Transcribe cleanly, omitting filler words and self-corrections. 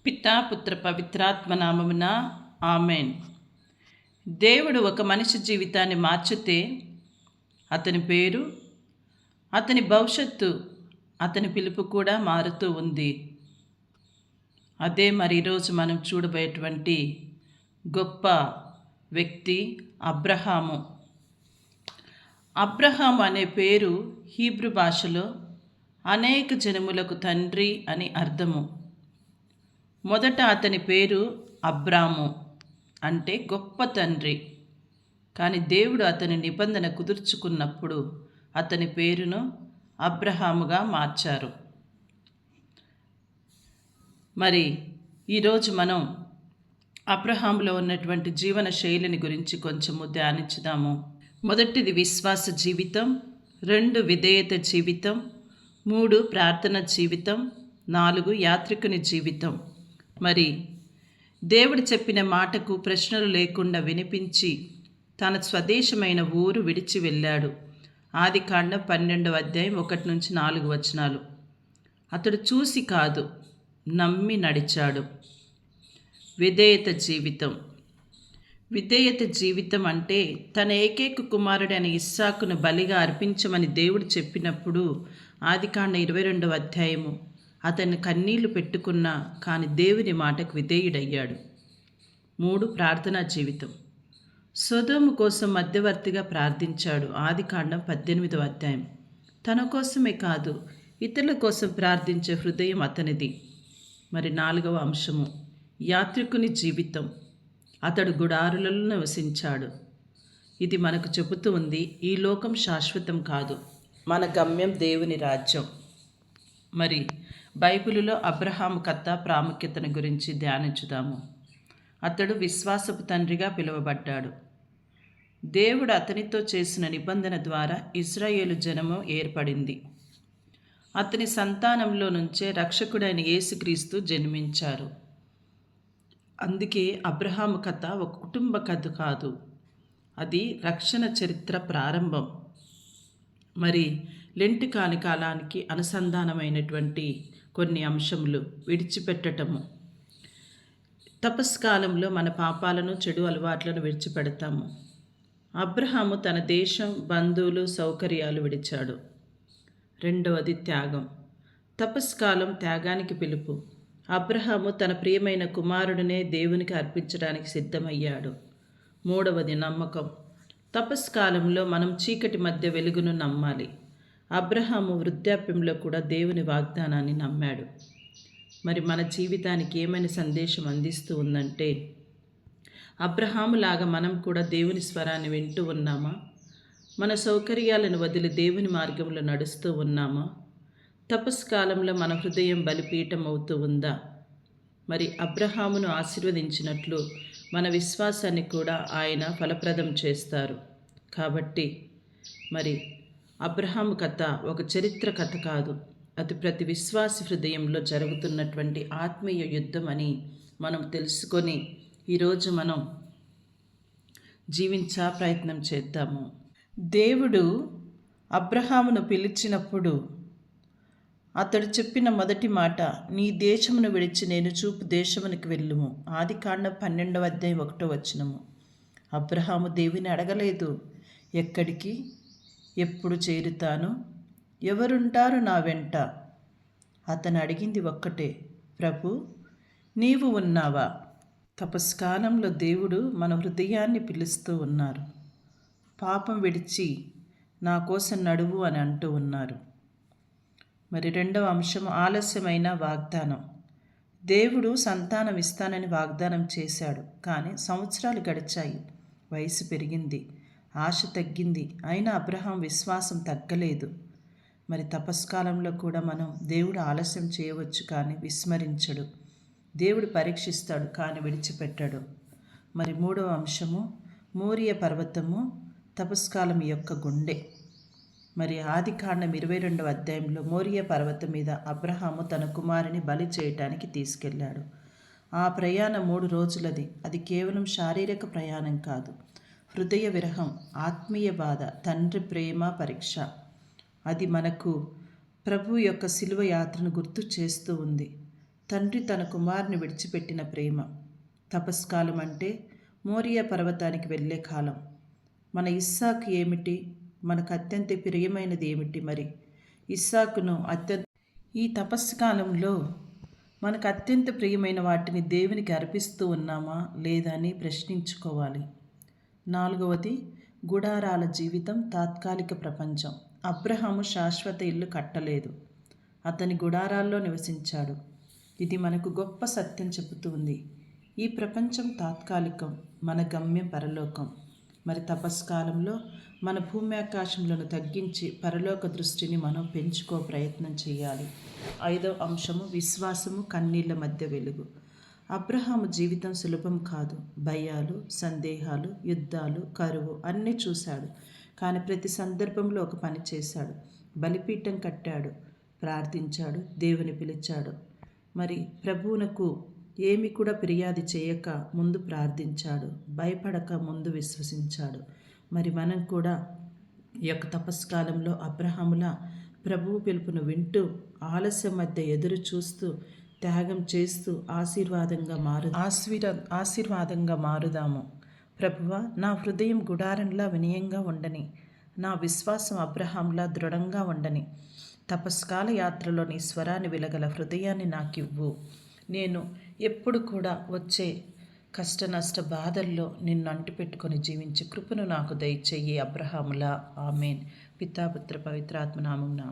పితా పుత్ర పవిత్రాత్మ నామమున ఆమెన్. దేవుడు ఒక మనిషి జీవితాన్ని మార్చితే అతని పేరు, అతని భవిష్యత్తు, అతని పిలుపు కూడా మారుతూ ఉంది. అదే మరి ఈరోజు మనం చూడబోయేటువంటి గొప్ప వ్యక్తి అబ్రహాము. అబ్రహాము అనే పేరు హీబ్రూ భాషలో అనేక జనములకు తండ్రి అని అర్థము. మొదట అతని పేరు అబ్రాము అంటే గొప్ప తండ్రి. కానీ దేవుడు అతని నిబంధన కుదుర్చుకున్నప్పుడు అతని పేరును అబ్రహాముగా మార్చారు. మరి ఈరోజు మనం అబ్రహాములో ఉన్నటువంటి జీవన శైలిని గురించి కొంచెము ధ్యానించుదాము. మొదటిది విశ్వాస జీవితం, 2 విధేయత జీవితం, 3 ప్రార్థన జీవితం, 4 యాత్రికుని జీవితం. మరి దేవుడు చెప్పిన మాటకు ప్రశ్నలు లేకుండా వినిపించి తన స్వదేశమైన ఊరు విడిచి వెళ్ళాడు. ఆదికాండం 12వ అధ్యాయం 1-4 వచనాలు. అతడు చూసి కాదు, నమ్మి నడిచాడు. విధేయత జీవితం. విధేయత జీవితం అంటే తన ఏకైక కుమారుడైన ఇస్సాకును బలిగా అర్పించమని దేవుడు చెప్పినప్పుడు ఆదికాండం 22వ అధ్యాయము అతన్ని కన్నీళ్లు పెట్టుకున్నా కానీ దేవుని మాటకు విధేయుడయ్యాడు. 3 ప్రార్థనా జీవితం. సొదొము కోసం మధ్యవర్తిగా ప్రార్థించాడు. ఆదికాండం 18వ అధ్యాయం. తన కోసమే కాదు, ఇతరుల కోసం ప్రార్థించే హృదయం అతనిది. మరి 4వ అంశము యాత్రికుని జీవితం. అతడు గుడారులలో నివసించాడు. ఇది మనకు చెబుతూ ఉంది, ఈ లోకం శాశ్వతం కాదు, మన గమ్యం దేవుని రాజ్యం. మరి బైబిలులో అబ్రహాము కథ ప్రాముఖ్యతను గురించి ధ్యానించుదాము. అతడు విశ్వాసపు తండ్రిగా పిలువబడ్డాడు. దేవుడు అతనితో చేసిన నిబంధన ద్వారా ఇశ్రాయేలు జనము ఏర్పడింది. అతని సంతానంలో నుంచే రక్షకుడైన యేసుక్రీస్తు జన్మించారు. అందుకే అబ్రహాము కథ ఒక కుటుంబ కథ కాదు, అది రక్షణ చరిత్ర ప్రారంభం. మరి లెంటి కాలానికి అనుసంధానమైనటువంటి కొన్ని అంశములు విడిచిపెట్టటము. తపస్కాలంలో మన పాపాలను, చెడు అలవాట్లను విడిచిపెడతాము. అబ్రహాము తన దేశం, బంధువులు, సౌకర్యాలు విడిచాడు. 2వది త్యాగం. తపస్కాలం త్యాగానికి పిలుపు. అబ్రహాము తన ప్రియమైన కుమారుడినే దేవునికి అర్పించడానికి సిద్ధమయ్యాడు. 3వది నమ్మకం. తపస్కాలంలో మనం చీకటి మధ్య వెలుగును నమ్మాలి. అబ్రహాము వృద్ధాప్యంలో కూడా దేవుని వాగ్దానాన్ని నమ్మాడు. మరి మన జీవితానికి ఏమైనా సందేశం అందిస్తూ ఉందంటే, అబ్రహాములాగా మనం కూడా దేవుని స్వరాన్ని వింటూ ఉన్నామా? మన సౌకర్యాలను వదిలి దేవుని మార్గంలో నడుస్తూ ఉన్నామా? తపస్కాలంలో మన హృదయం బలిపీఠం అవుతూ ఉందా? మరి అబ్రహామును ఆశీర్వదించినట్లు మన విశ్వాసాన్ని కూడా ఆయన ఫలప్రదం చేస్తారు. కాబట్టి మరి అబ్రహాము కథ ఒక చరిత్ర కథ కాదు, అది ప్రతి విశ్వాసి హృదయంలో జరుగుతున్నటువంటి ఆత్మీయ యుద్ధం అని మనం తెలుసుకొని ఈరోజు మనం జీవించే ప్రయత్నం చేద్దాము. దేవుడు అబ్రహామును పిలిచినప్పుడు అతడు చెప్పిన మొదటి మాట, నీ దేశమును విడిచి నేను చూపు దేశమునికి వెళ్ళుము. ఆదికాండం 12వ అధ్యాయం 1వ వచనము. అబ్రహాము దేవుని అడగలేదు, ఎక్కడికి, ఎప్పుడు చేరుతాను, ఎవరుంటారు నా వెంట. అతను అడిగింది ఒక్కటే, ప్రభు నీవు ఉన్నావా? తపస్కాలంలో దేవుడు మన హృదయాన్ని పిలుస్తూ ఉన్నారు. పాపం విడిచి నా కోసం నడువు అని అంటూ ఉన్నారు. మరి 2వ అంశం ఆలస్యమైన వాగ్దానం. దేవుడు సంతానం ఇస్తానని వాగ్దానం చేశాడు, కానీ సంవత్సరాలు గడిచాయి, వయసు పెరిగింది, ఆశ తగ్గింది. అయినా అబ్రహాం విశ్వాసం తగ్గలేదు. మరి తపస్కాలంలో కూడా మనం దేవుడు ఆలస్యం చేయవచ్చు కానీ విస్మరించడు. దేవుడు పరీక్షిస్తాడు కానీ విడిచిపెట్టాడు. మరి 3వ అంశము మోరియా పర్వతము, తపస్కాలం యొక్క గుండె. మరి ఆదికాండం 22వ అధ్యాయంలో మోరియా పర్వతం మీద అబ్రహాము తన కుమారుని బలి చేయటానికి తీసుకెళ్ళాడు. ఆ ప్రయాణం 3 రోజులది. అది కేవలం శారీరక ప్రయాణం కాదు, హృదయ విరహం, ఆత్మీయ బాధ, తండ్రి ప్రేమ పరీక్ష. అది మనకు ప్రభు యొక్క శిలువ యాత్రను గుర్తు చేస్తూ ఉంది. తండ్రి తన కుమారుని విడిచిపెట్టిన ప్రేమ. తపస్కాలం అంటే మోరియా పర్వతానికి వెళ్ళే కాలం. మన ఇస్సాకు ఏమిటి? మనకు అత్యంత ప్రియమైనది ఏమిటి? మరి ఇస్సాకును ఈ తపస్సు కాలంలో మనకు అత్యంత ప్రియమైన వాటిని దేవునికి అర్పిస్తూ ఉన్నామా లేదా అని ప్రశ్నించుకోవాలి. 4వది, గుడారాల జీవితం, తాత్కాలిక ప్రపంచం. అబ్రహాము శాశ్వత ఇల్లు కట్టలేదు, అతని గుడారాల్లో నివసించాడు. ఇది మనకు గొప్ప సత్యం చెబుతుంది. ఈ ప్రపంచం తాత్కాలికం, మన గమ్యం పరలోకం. మరి తపస్కాలంలో మన భూమి ఆకాశములను తగ్గించి పరలోక దృష్టిని మనం పెంచుకో ప్రయత్నం చేయాలి. 5వ అంశము, విశ్వాసము కన్నీళ్ల మధ్య వెలుగు. అబ్రహాము జీవితం సులభం కాదు. భయాలు, సందేహాలు, యుద్ధాలు, కరువు అన్నీ చూశాడు. కానీ ప్రతి సందర్భంలో ఒక పని చేశాడు. బలిపీఠం కట్టాడు, ప్రార్థించాడు, దేవుని పిలిచాడు. మరి ప్రభువునకు ఏమి కూడా ఫిర్యాదు చేయక ముందు ప్రార్థించాడు, భయపడక ముందు విశ్వసించాడు. మరి మనం కూడా ఈ యొక్క తపస్కాలంలో అబ్రహాములా ప్రభువు పిలుపును వింటూ ఆలస్యం మధ్య ఎదురు చూస్తూ త్యాగం చేస్తూ ఆశీర్వాదంగా మారుదాము. ప్రభువా, నా హృదయం గుడారంలా వినయంగా ఉండని, నా విశ్వాసం అబ్రహాంలా దృఢంగా ఉండని. తపస్కాల యాత్రలో నీ స్వరాన్ని విలగల హృదయాన్ని నాకివ్వు. నేను ఎప్పుడు కూడా వచ్చే కష్ట నష్ట బాధల్లో నిన్ను అంటిపెట్టుకొని జీవించే కృపను నాకు దయచెయ్యి అబ్రహాములా. ఆమేన్. పితాపుత్ర పవిత్రాత్మ నామమున.